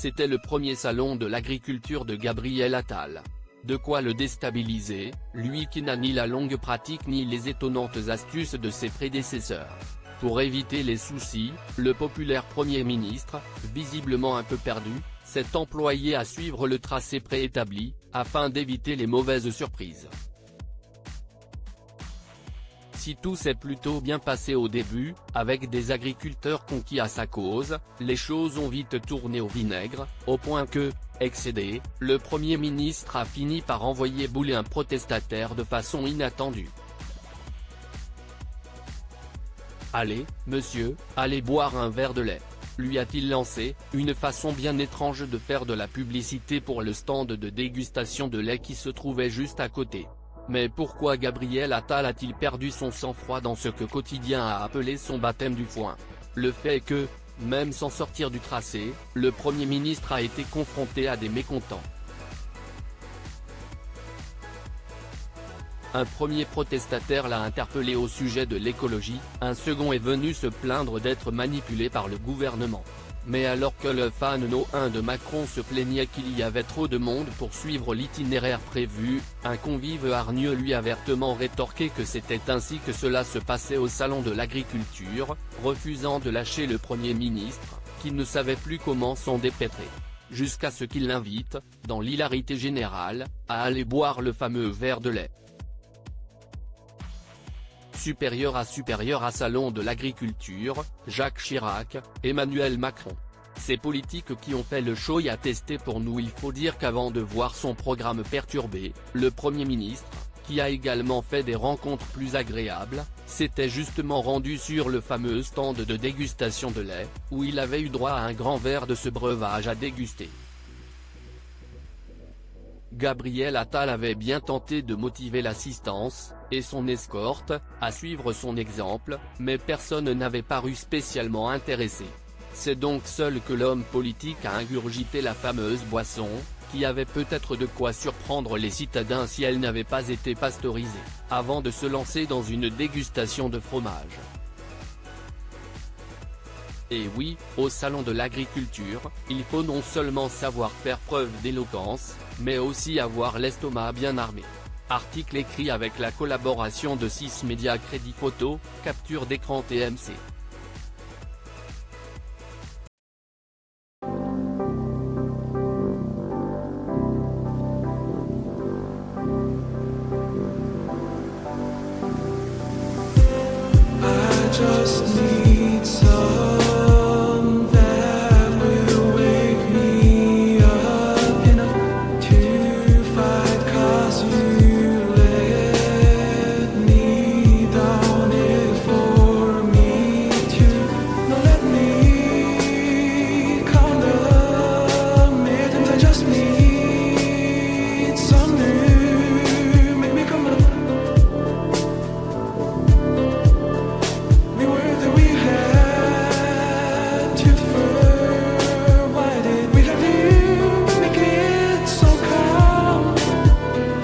C'était le premier salon de l'agriculture de Gabriel Attal. De quoi le déstabiliser, lui qui n'a ni la longue pratique ni les étonnantes astuces de ses prédécesseurs. Pour éviter les soucis, le populaire Premier ministre, visiblement un peu perdu, s'est employé à suivre le tracé préétabli, afin d'éviter les mauvaises surprises. Si tout s'est plutôt bien passé au début, avec des agriculteurs conquis à sa cause, les choses ont vite tourné au vinaigre, au point que, excédé, le Premier ministre a fini par envoyer bouler un protestataire de façon inattendue. « Allez, monsieur, allez boire un verre de lait », lui a-t-il lancé, une façon bien étrange de faire de la publicité pour le stand de dégustation de lait qui se trouvait juste à côté. Mais pourquoi Gabriel Attal a-t-il perdu son sang-froid dans ce que Quotidien a appelé son baptême du foin? Le fait est que, même sans sortir du tracé, le Premier ministre a été confronté à des mécontents. Un premier protestataire l'a interpellé au sujet de l'écologie, un second est venu se plaindre d'être manipulé par le gouvernement. Mais alors que le fan No 1 de Macron se plaignait qu'il y avait trop de monde pour suivre l'itinéraire prévu, un convive hargneux lui a vertement rétorqué que c'était ainsi que cela se passait au salon de l'agriculture, refusant de lâcher le Premier ministre, qui ne savait plus comment s'en dépêtrer. Jusqu'à ce qu'il l'invite, dans l'hilarité générale, à aller boire le fameux verre de lait. Supérieur à salon de l'agriculture, Jacques Chirac, Emmanuel Macron. Ces politiques qui ont fait le show y attestaient pour nous. Il faut dire qu'avant de voir son programme perturbé, le Premier ministre, qui a également fait des rencontres plus agréables, s'était justement rendu sur le fameux stand de dégustation de lait, où il avait eu droit à un grand verre de ce breuvage à déguster. Gabriel Attal avait bien tenté de motiver l'assistance, et son escorte, à suivre son exemple, mais personne n'avait paru spécialement intéressé. C'est donc seul que l'homme politique a ingurgité la fameuse boisson, qui avait peut-être de quoi surprendre les citadins si elle n'avait pas été pasteurisée, avant de se lancer dans une dégustation de fromage. Et oui, au salon de l'agriculture, il faut non seulement savoir faire preuve d'éloquence, mais aussi avoir l'estomac bien armé. Article écrit avec la collaboration de 6 médias Crédit Photo, capture d'écran TMC. I just